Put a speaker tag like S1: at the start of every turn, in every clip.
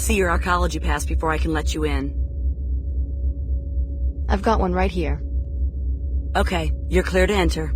S1: see your Arcology pass before I can let you in.
S2: I've got one right here.
S1: Okay, you're clear to enter.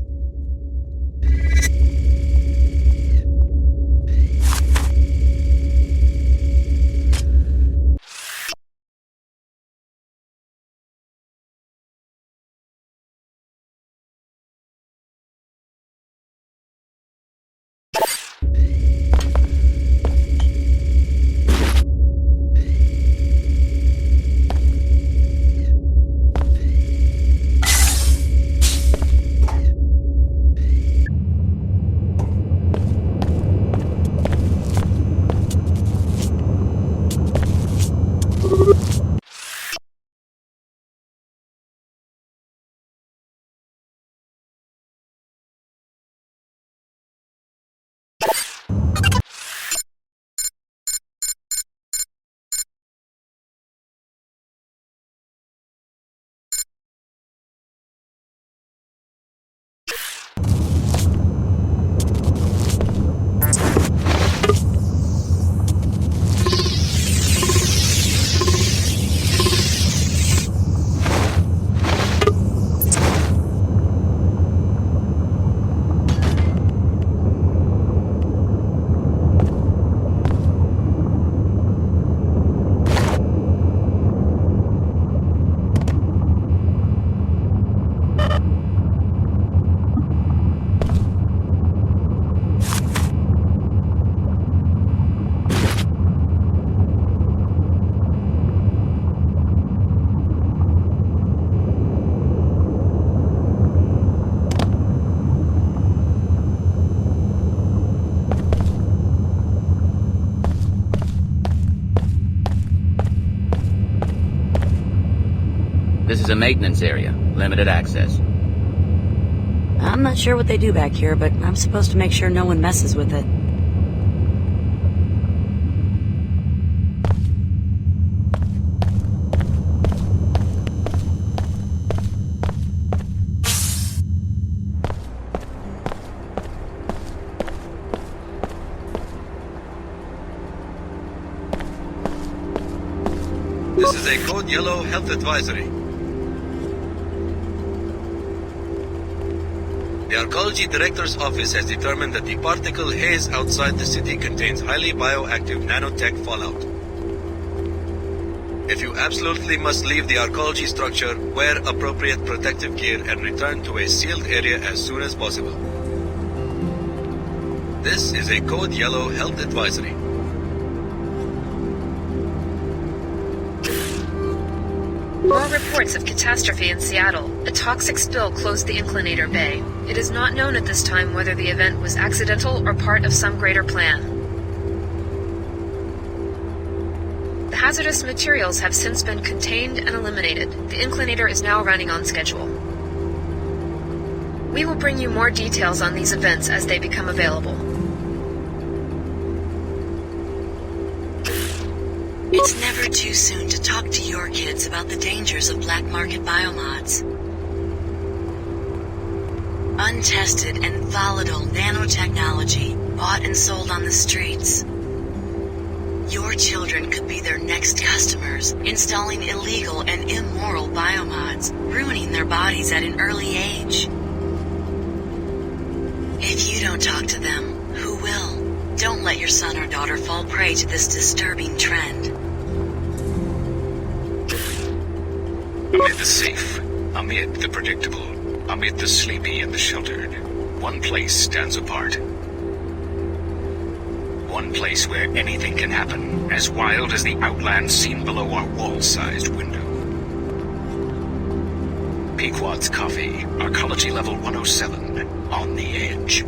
S3: This is a maintenance area, limited access.
S1: I'm not sure what they do back here, but I'm supposed to make sure no one messes with it.
S4: This is a Code Yellow Health Advisory. The Arcology Director's Office has determined that the particle haze outside the city contains highly bioactive nanotech fallout. If you absolutely must leave the Arcology structure, wear appropriate protective gear and return to a sealed area as soon as possible. This is a Code Yellow Health Advisory.
S5: More reports of catastrophe in Seattle. A toxic spill closed the Inclinator Bay. It is not known at this time whether the event was accidental or part of some greater plan. The hazardous materials have since been contained and eliminated. The Inclinator is now running on schedule. We will bring you more details on these events as they become available.
S1: It's never too soon to talk to your kids about the dangers of black market biomods. Untested and volatile nanotechnology bought and sold on the streets. Your children could be their next customers, installing illegal and immoral biomods, ruining their bodies at an early age. If you don't talk to them, who will? Don't let your son or daughter fall prey to this disturbing trend.
S6: Amid the safe, amid the predictable, amid the sleepy and the sheltered, one place stands apart. One place where anything can happen, as wild as the outland seen below our wall-sized window. Pequod's Coffee, Arcology Level 107, on the edge.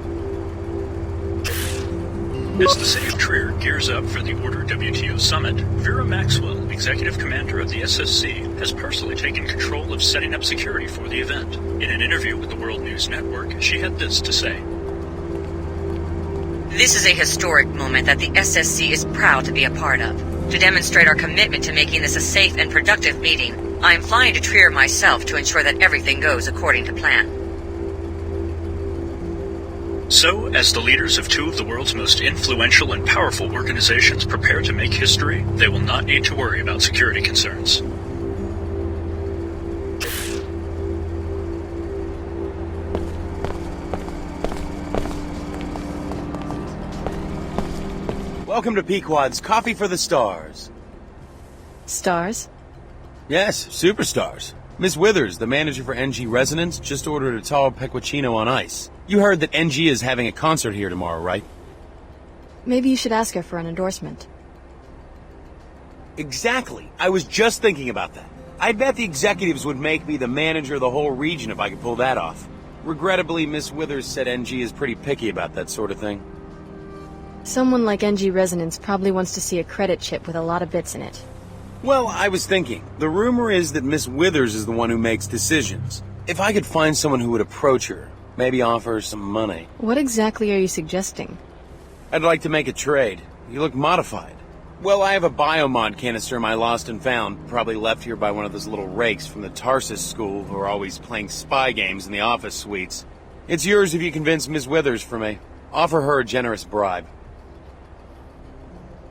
S7: As the city of Trier gears up for the Order WTO Summit, Vera Maxwell, Executive Commander of the SSC, has personally taken control of setting up security for the event. In an interview with the World News Network, she had this to say.
S8: This is a historic moment that the SSC is proud to be a part of. To demonstrate our commitment to making this a safe and productive meeting, I am flying to Trier myself to ensure that everything goes according to plan.
S7: So, as the leaders of two of the world's most influential and powerful organizations prepare to make history, they will not need to worry about security concerns.
S2: Welcome to Pequod's Coffee for the Stars.
S9: Stars?
S2: Yes, superstars. Miss Withers, the manager for NG Resonance, just ordered a tall pecorino on ice. You heard that NG is having a concert here tomorrow, right?
S9: Maybe you should ask her for an endorsement.
S2: Exactly. I was just thinking about that. I bet the executives would make me the manager of the whole region if I could pull that off. Regrettably, Miss Withers said NG is pretty picky about that sort of thing.
S9: Someone like NG Resonance probably wants to see a credit chip with a lot of bits in it.
S2: Well, I was thinking, the rumor is that Miss Withers is the one who makes decisions. If I could find someone who would approach her, maybe offer her some money.
S9: What exactly are you suggesting?
S2: I'd like to make a trade. You look modified. Well, I have a biomod canister in my lost and found, probably left here by one of those little rakes from the Tarsus school who are always playing spy games in the office suites. It's yours if you convince Miss Withers for me. Offer her a generous bribe.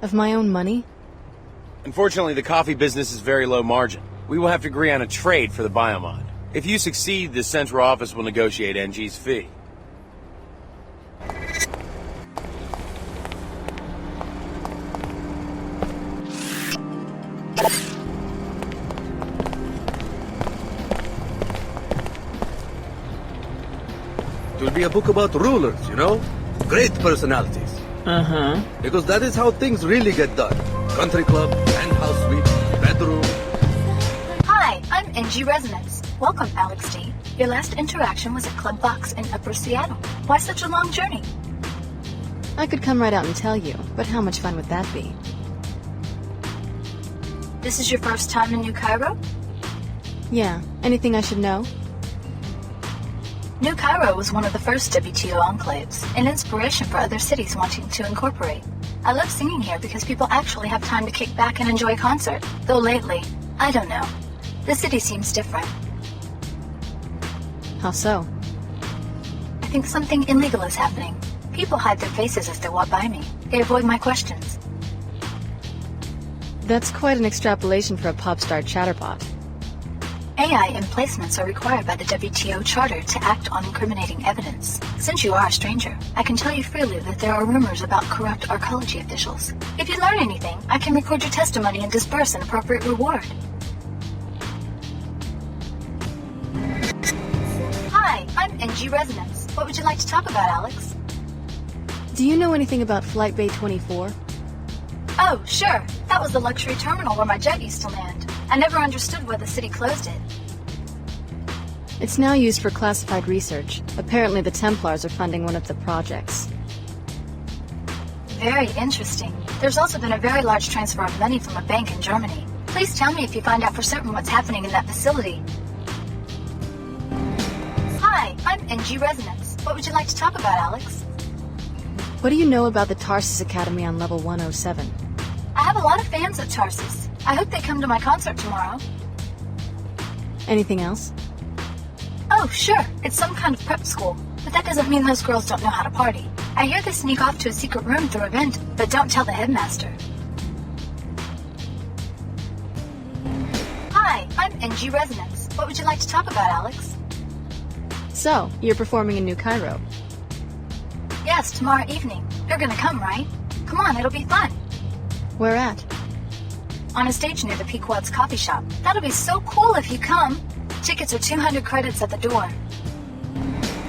S9: Of my own money?
S2: Unfortunately, the coffee business is very low margin. We will have to agree on a trade for the biomod. If you succeed, the central office will negotiate NG's fee.
S4: It will be a book about rulers, you know? Great personalities.
S9: Uh-huh.
S4: Because that is how things really get done. Country club, penthouse suite, bedroom.
S10: Hi, I'm NG Resonance. Welcome, Alex D. Your last interaction was at Club Box in Upper Seattle. Why such a long journey?
S9: I could come right out and tell you, but how much fun would that be?
S10: This is your first time in New Cairo?
S9: Yeah. Anything I should know?
S10: New Cairo was one of the first WTO enclaves, an inspiration for other cities wanting to incorporate. I love singing here because people actually have time to kick back and enjoy a concert. Though lately, I don't know. The city seems different.
S9: How so?
S10: I think something illegal is happening. People hide their faces as they walk by me. They avoid my questions.
S9: That's quite an extrapolation for a pop star chatterpot.
S10: AI emplacements are required by the WTO Charter to act on incriminating evidence. Since you are a stranger, I can tell you freely that there are rumors about corrupt Arcology officials. If you learn anything, I can record your testimony and disburse an appropriate reward. Hi, I'm NG Resonance. What would you like to talk about, Alex?
S9: Do you know anything about Flight Bay 24?
S10: Oh, sure. That was the luxury terminal where my jet used to land. I never understood why the city closed it.
S9: It's now used for classified research. Apparently the Templars are funding one of the projects.
S10: Very interesting. There's also been a very large transfer of money from a bank in Germany. Please tell me if you find out for certain what's happening in that facility. Hi, I'm NG Resonance. What would you like to talk about, Alex?
S9: What do you know about the Tarsus Academy on level 107?
S10: I have a lot of fans at Tarsus. I hope they come to my concert tomorrow.
S9: Anything else?
S10: Oh, sure. It's some kind of prep school. But that doesn't mean those girls don't know how to party. I hear they sneak off to a secret room through a vent, but don't tell the headmaster. Hi, I'm NG Resonance. What would you like to talk about, Alex?
S9: So, you're performing in New Cairo.
S10: Yes, tomorrow evening. You're gonna come, right? Come on, it'll be fun.
S9: Where at?
S10: On a stage near the Pequod's coffee shop. That'll be so cool if you come. Tickets are 200 credits at the door.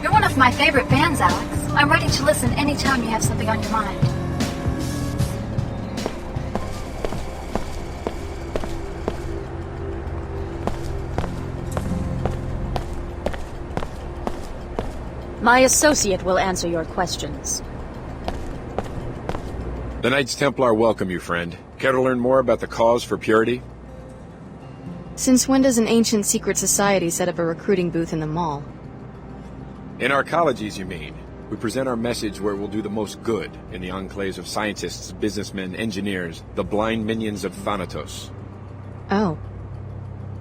S10: You're one of my favorite bands, Alex. I'm ready to listen anytime you have something on your mind.
S11: My associate will answer your questions.
S12: The Knights Templar welcome you, friend. Care to learn more about the cause for purity?
S9: Since when does an ancient secret society set up a recruiting booth in the mall?
S12: In Arcologies, you mean? We present our message where it will do the most good in the enclaves of scientists, businessmen, engineers, the blind minions of Thanatos.
S9: Oh.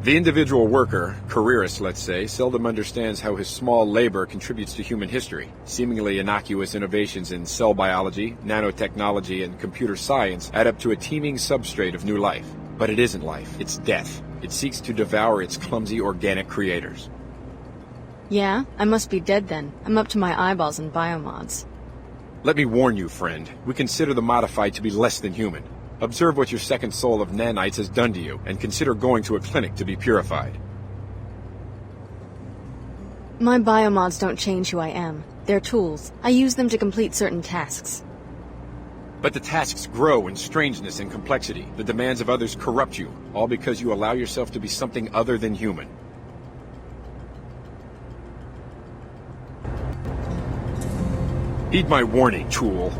S12: The individual worker, careerist let's say, seldom understands how his small labor contributes to human history. Seemingly innocuous innovations in cell biology, nanotechnology, and computer science add up to a teeming substrate of new life. But it isn't life, it's death. It seeks to devour its clumsy organic creators.
S9: Yeah? I must be dead then. I'm up to my eyeballs in biomods.
S12: Let me warn you, friend. We consider the modified to be less than human. Observe what your second soul of nanites has done to you, and consider going to a clinic to be purified.
S9: My biomods don't change who I am. They're tools. I use them to complete certain tasks.
S12: But the tasks grow in strangeness and complexity. The demands of others corrupt you, all because you allow yourself to be something other than human. Heed my warning, tool.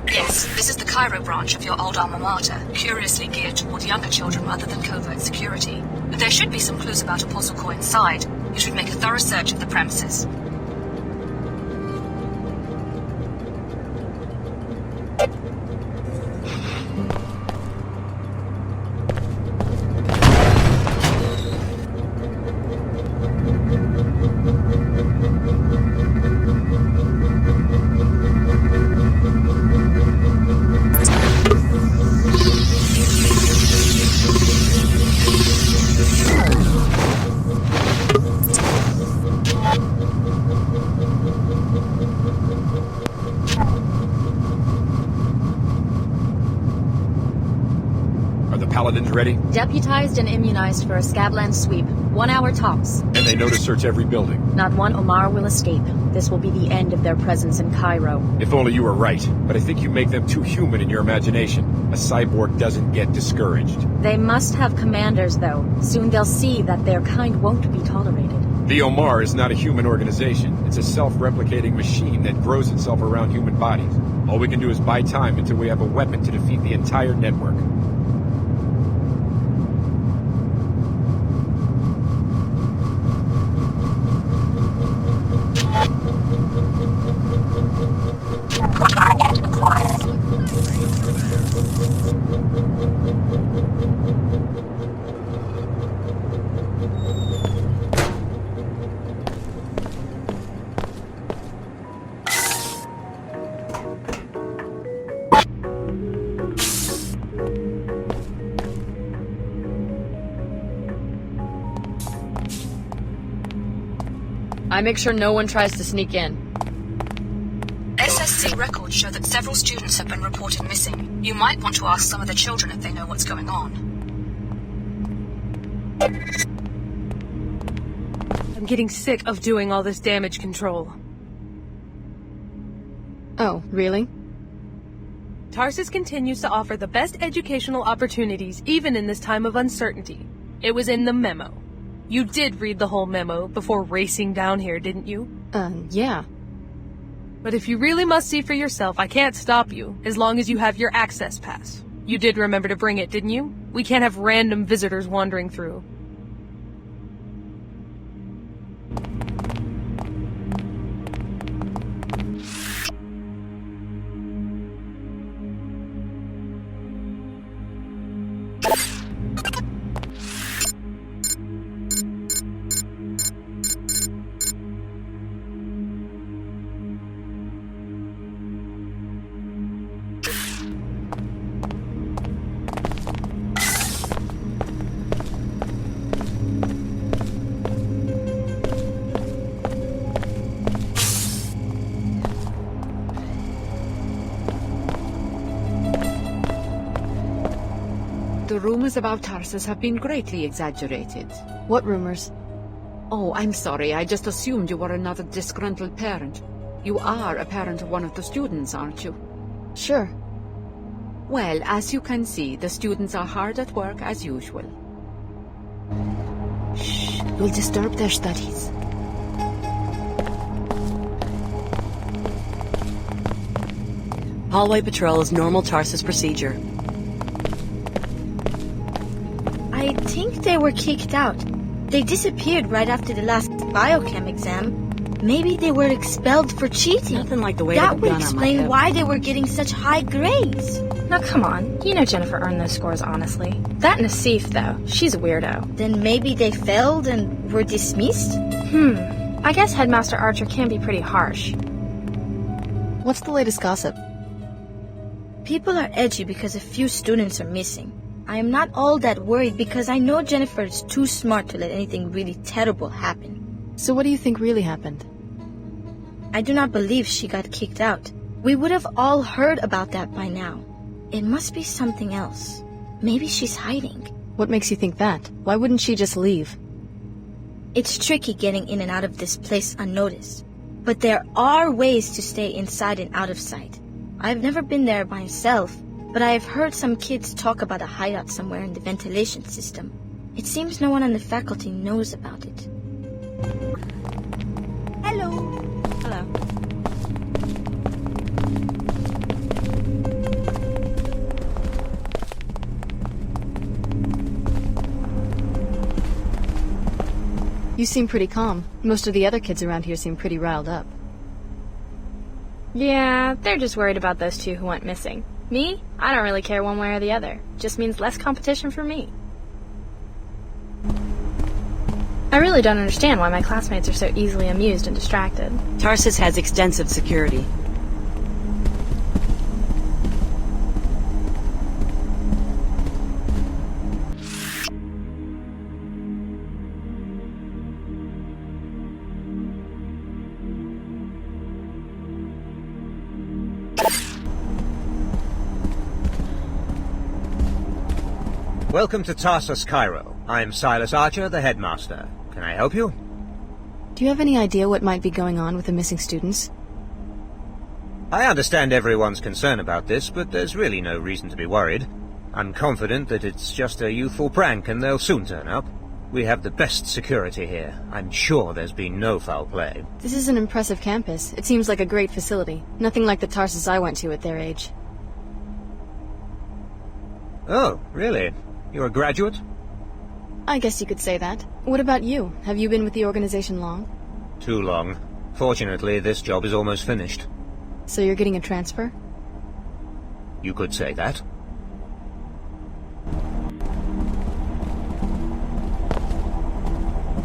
S13: Yes, this is the Cairo branch of your old alma mater, curiously geared toward younger children rather than covert security. There should be some clues about Apostle Core inside. You should make a thorough search of the premises.
S12: Paladins ready?
S11: Deputized and immunized for a Scabland sweep. 1 hour tops.
S12: And they know to search every building.
S11: Not one Omar will escape. This will be the end of their presence in Cairo.
S12: If only you were right. But I think you make them too human in your imagination. A cyborg doesn't get discouraged.
S11: They must have commanders, though. Soon they'll see that their kind won't be tolerated.
S12: The Omar is not a human organization. It's a self-replicating machine that grows itself around human bodies. All we can do is buy time until we have a weapon to defeat the entire network.
S9: I make sure no one tries to sneak in.
S13: SSC records show that several students have been reported missing. You might want to ask some of the children if they know what's going on.
S14: I'm getting sick of doing all this damage control.
S9: Oh, really?
S14: Tarsus continues to offer the best educational opportunities even in this time of uncertainty. It was in the memo. You did read the whole memo before racing down here, didn't you?
S9: Yeah.
S14: But if you really must see for yourself, I can't stop you, as long as you have your access pass. You did remember to bring it, didn't you? We can't have random visitors wandering through.
S15: The rumors about Tarsus have been greatly exaggerated.
S9: What rumors?
S15: Oh, I'm sorry. I just assumed you were another disgruntled parent. You are a parent of one of the students, aren't you?
S9: Sure.
S15: Well, as you can see, the students are hard at work as usual.
S9: Shh, you'll disturb their studies.
S16: Hallway patrol is normal Tarsus procedure.
S17: I think they were kicked out. They disappeared right after the last biochem exam. Maybe they were expelled for cheating.
S16: Nothing like the way
S17: that
S16: of a
S17: would
S16: gun on my
S17: explain
S16: hip.
S17: why they were getting such high grades.
S5: Now come on, you know Jennifer earned those scores honestly. That Nassif though, she's a weirdo.
S17: Then maybe they failed and were dismissed?
S5: I guess Headmaster Archer can be pretty harsh.
S9: What's the latest gossip?
S17: People are edgy because a few students are missing. I am not all that worried because I know Jennifer is too smart to let anything really terrible happen.
S9: So what do you think really happened?
S17: I do not believe she got kicked out. We would have all heard about that by now. It must be something else. Maybe she's hiding.
S9: What makes you think that? Why wouldn't she just leave?
S17: It's tricky getting in and out of this place unnoticed. But there are ways to stay inside and out of sight. I've never been there myself, but I have heard some kids talk about a hideout somewhere in the ventilation system. It seems no one on the faculty knows about it.
S11: Hello.
S16: Hello.
S9: You seem pretty calm. Most of the other kids around here seem pretty riled up.
S5: Yeah, they're just worried about those two who went missing. Me? I don't really care one way or the other. Just means less competition for me. I really don't understand why my classmates are so easily amused and distracted.
S16: Tarsus has extensive security.
S18: Welcome to Tarsus, Cairo. I'm Silas Archer, the headmaster. Can I help you?
S9: Do you have any idea what might be going on with the missing students?
S18: I understand everyone's concern about this, but there's really no reason to be worried. I'm confident that it's just a youthful prank and they'll soon turn up. We have the best security here. I'm sure there's been no foul play.
S9: This is an impressive campus. It seems like a great facility. Nothing like the Tarsus I went to at their age.
S18: Oh, really? You're a graduate?
S9: I guess you could say that. What about you? Have you been with the organization long?
S18: Too long. Fortunately, this job is almost finished.
S9: So you're getting a transfer?
S18: You could say that.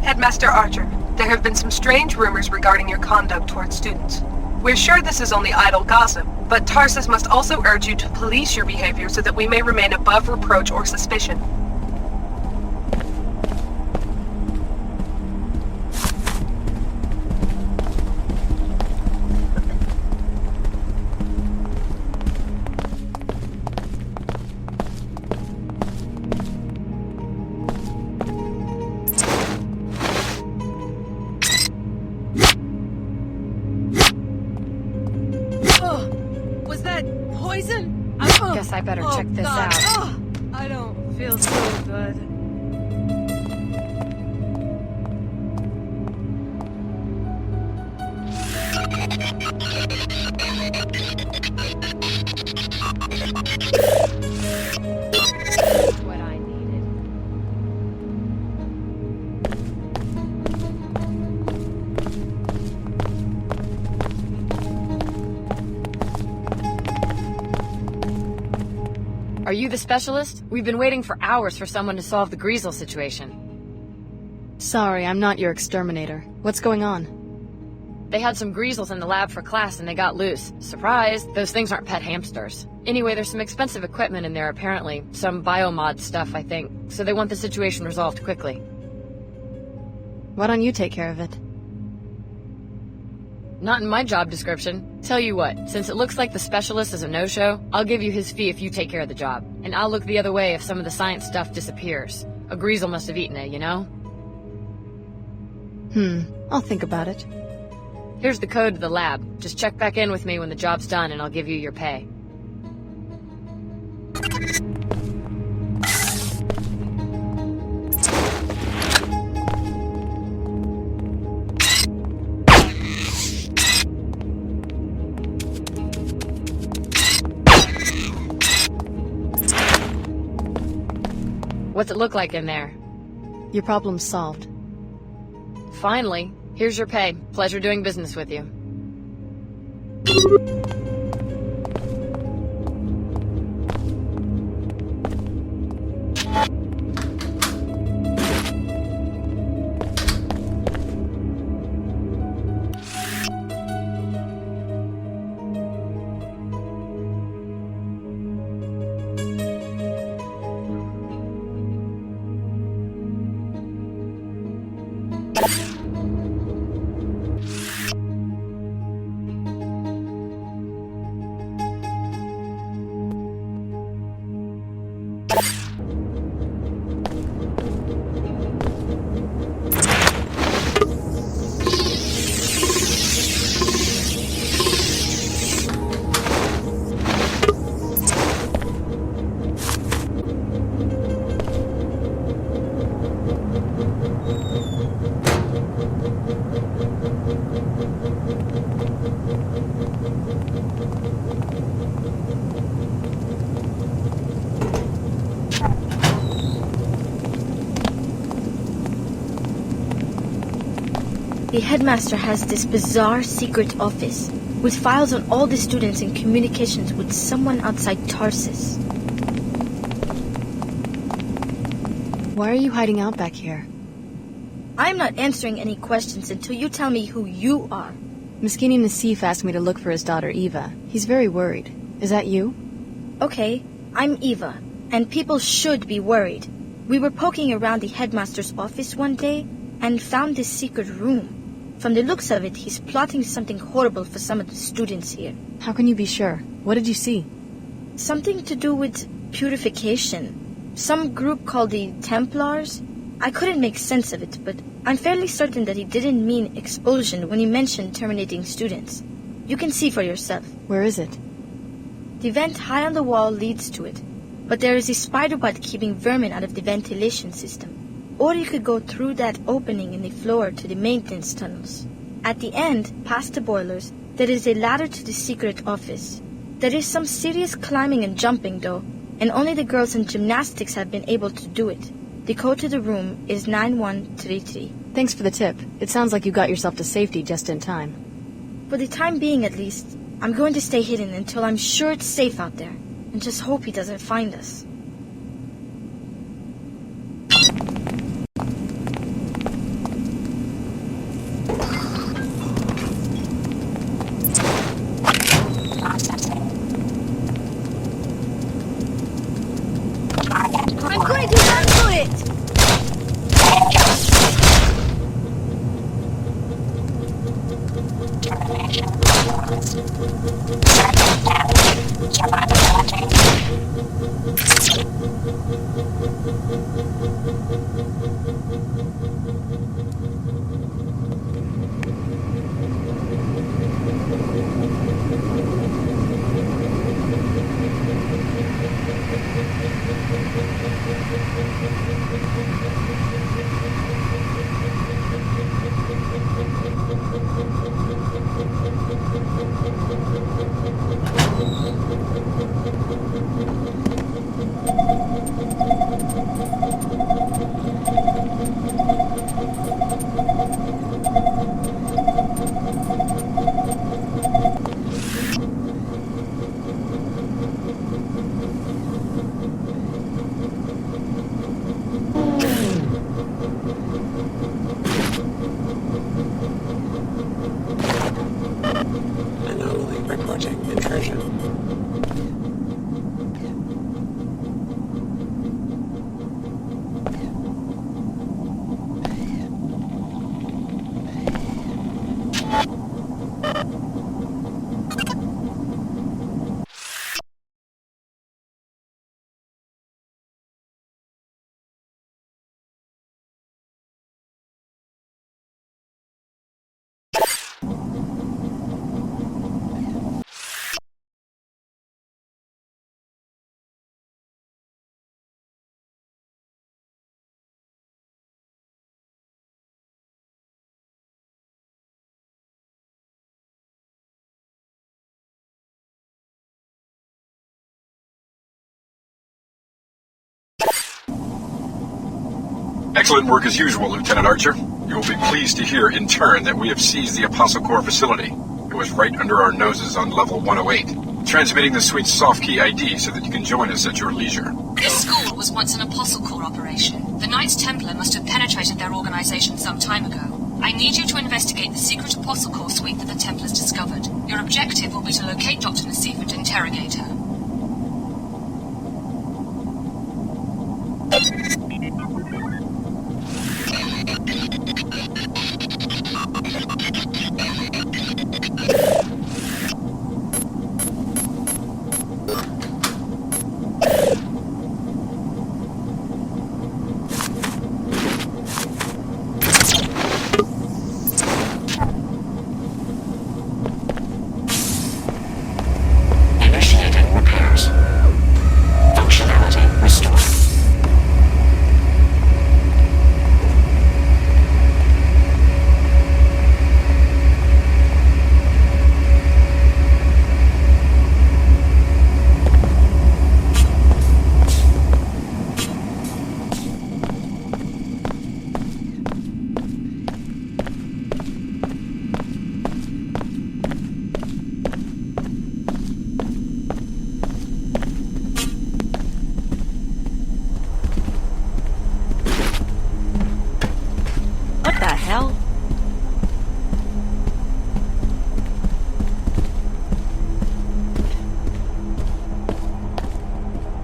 S19: Headmaster Archer, there have been some strange rumors regarding your conduct towards students. We're sure this is only idle gossip, but Tarsus must also urge you to police your behavior so that we may remain above reproach or suspicion.
S5: Guess I better check this out.
S14: I don't feel so good.
S5: What I needed.
S20: Are you the specialist? We've been waiting for hours for someone to solve the Greasel situation.
S9: Sorry, I'm not your exterminator. What's going on?
S20: They had some Greasels in the lab for class and they got loose. Surprise! Those things aren't pet hamsters. Anyway, there's some expensive equipment in there apparently. Some biomod stuff, I think. So they want the situation resolved quickly.
S9: Why don't you take care of it?
S20: Not in my job description. Tell you what, since it looks like the specialist is a no-show, I'll give you his fee if you take care of the job. And I'll look the other way if some of the science stuff disappears. A Greasel must have eaten it, you know?
S9: I'll think about it.
S20: Here's the code to the lab. Just check back in with me when the job's done and I'll give you your pay. What's it look like in there?
S9: Your problem's solved.
S20: Finally. Here's your pay. Pleasure doing business with you.
S17: The headmaster has this bizarre secret office, with files on all the students and communications with someone outside Tarsus.
S9: Why are you hiding out back here?
S17: I'm not answering any questions until you tell me who you are.
S9: Miskini Nassif asked me to look for his daughter Eva. He's very worried. Is that you?
S17: Okay, I'm Eva, and people should be worried. We were poking around the headmaster's office one day and found this secret room. From the looks of it, he's plotting something horrible for some of the students here.
S9: How can you be sure? What did you see?
S17: Something to do with purification. Some group called the Templars. I couldn't make sense of it, but I'm fairly certain that he didn't mean expulsion when he mentioned terminating students. You can see for yourself.
S9: Where is it?
S17: The vent high on the wall leads to it, but there is a spider web keeping vermin out of the ventilation system. Or you could go through that opening in the floor to the maintenance tunnels. At the end, past the boilers, there is a ladder to the secret office. There is some serious climbing and jumping, though, and only the girls in gymnastics have been able to do it. The code to the room is 9133.
S9: Thanks for the tip. It sounds like you got yourself to safety just in time.
S17: For the time being, at least, I'm going to stay hidden until I'm sure it's safe out there, and just hope he doesn't find us.
S10: I'm going to undo it!
S12: Excellent work as usual, Lieutenant Archer. You will be pleased to hear, in turn, that we have seized the Apostle Core facility. It was right under our noses on level 108. Transmitting the suite's soft key ID so that you can join us at your leisure.
S13: This school was once an Apostle Core operation. The Knights Templar must have penetrated their organization some time ago. I need you to investigate the secret Apostle Core suite that the Templars discovered. Your objective will be to locate Dr. Nassif and interrogate her.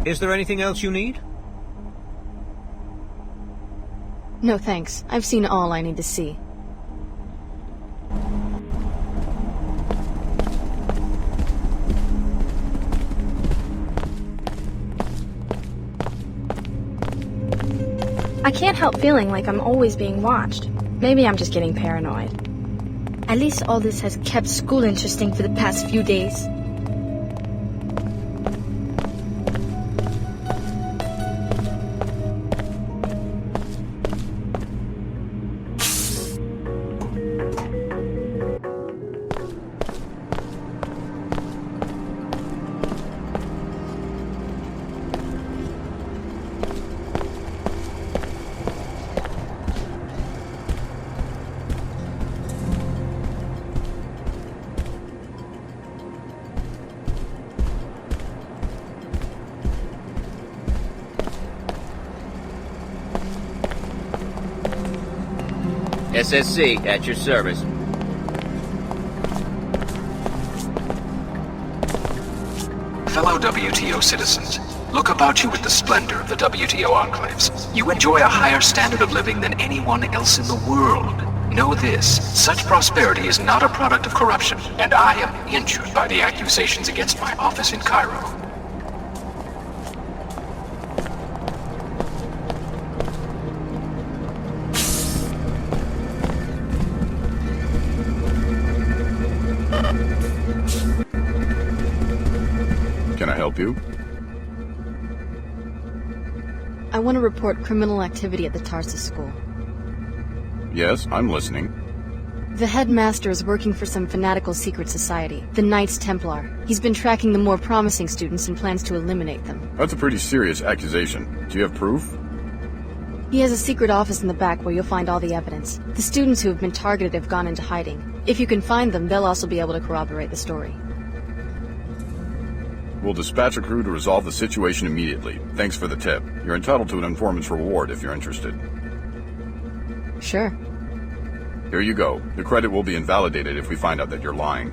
S18: Is there anything else you need?
S9: No thanks. I've seen all I need to see.
S17: I can't help feeling like I'm always being watched. Maybe I'm just getting paranoid. At least all this has kept school interesting for the past few days.
S3: SSC, at your service.
S6: Fellow WTO citizens, look about you with the splendor of the WTO enclaves. You enjoy a higher standard of living than anyone else in the world. Know this, such prosperity is not a product of corruption, and I am injured by the accusations against my office in Cairo.
S12: Can I help you?
S9: I want to report criminal activity at the Tarsus school.
S12: Yes, I'm listening.
S9: The headmaster is working for some fanatical secret society, the Knights Templar. He's been tracking the more promising students and plans to eliminate them.
S12: That's a pretty serious accusation. Do you have proof?
S9: He has a secret office in the back where you'll find all the evidence. The students who have been targeted have gone into hiding. If you can find them, they'll also be able to corroborate the story.
S12: We'll dispatch a crew to resolve the situation immediately. Thanks for the tip. You're entitled to an informant's reward if you're interested.
S9: Sure.
S12: Here you go. The credit will be invalidated if we find out that you're lying.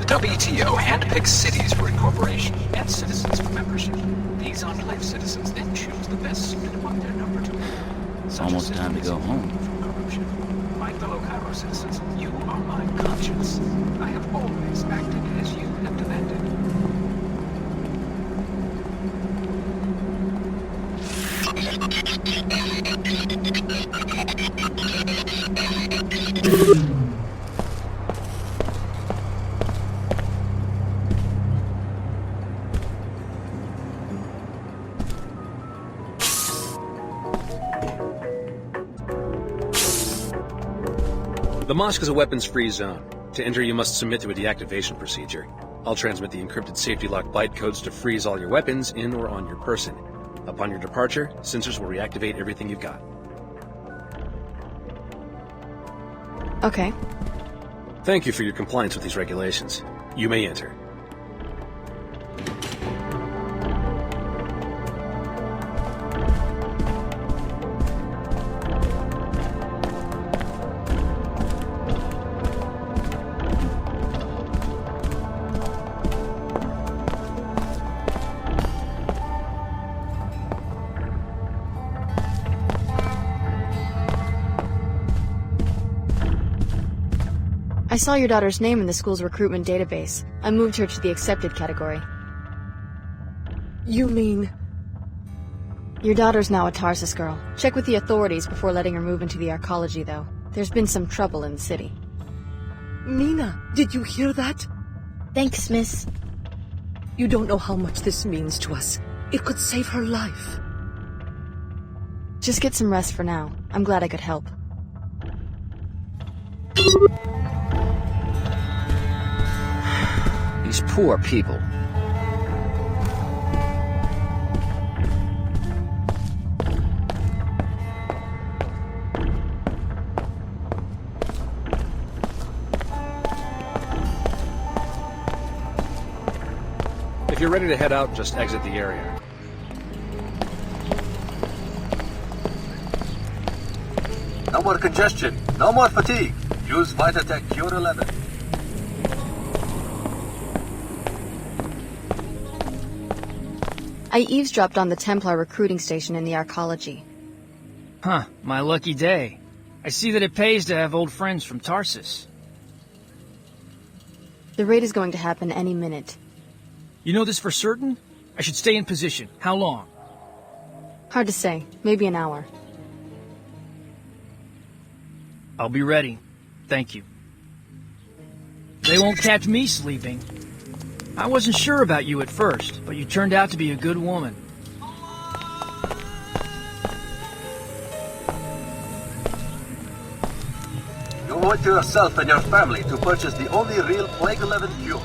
S6: The WTO handpicks cities for incorporation and citizens for membership. These enclave citizens then choose the best suited among their number to
S3: It's almost time to go home.
S6: My fellow Cairo citizens, you are my conscience. I have always acted as you have demanded.
S21: The mosque is a weapons-free zone. To enter, you must submit to a deactivation procedure. I'll transmit the encrypted safety lock byte codes to freeze all your weapons in or on your person. Upon your departure, sensors will reactivate everything you've got.
S9: Okay.
S21: Thank you for your compliance with these regulations. You may enter.
S9: I saw your daughter's name in the school's recruitment database. I moved her to the accepted category.
S22: You mean...
S9: Your daughter's now a Tarsus girl. Check with the authorities before letting her move into the Arcology, though. There's been some trouble in the city.
S22: Nina, did you hear that?
S17: Thanks, miss.
S22: You don't know how much this means to us. It could save her life.
S9: Just get some rest for now. I'm glad I could help.
S3: These poor people.
S21: If you're ready to head out, just exit the area.
S4: No more congestion, no more fatigue. Use Vitatech Cure 11.
S9: I eavesdropped on the Templar recruiting station in the Arcology.
S23: Huh, my lucky day. I see that it pays to have old friends from Tarsus.
S9: The raid is going to happen any minute.
S23: You know this for certain? I should stay in position. How long?
S9: Hard to say. Maybe an hour.
S23: I'll be ready. Thank you. They won't catch me sleeping. I wasn't sure about you at first, but you turned out to be a good woman.
S4: You owe it to yourself and your family to purchase the only real Plague 11 cure.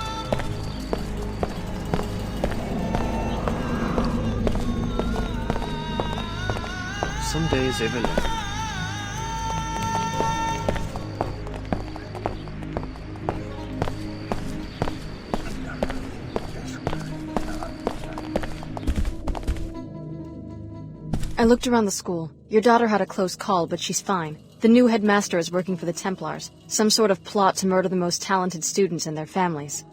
S2: Some days they will.
S9: I looked around the school. Your daughter had a close call, but she's fine. The new headmaster is working for the Templars. Some sort of plot to murder the most talented students and their families.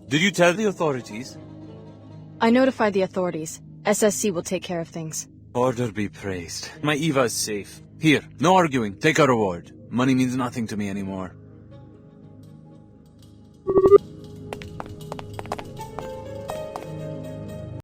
S2: Did you tell the authorities?
S9: I notified the authorities. SSC will take care of things.
S2: Order be praised. My Eva is safe. Here, no arguing. Take our reward. Money means nothing to me anymore.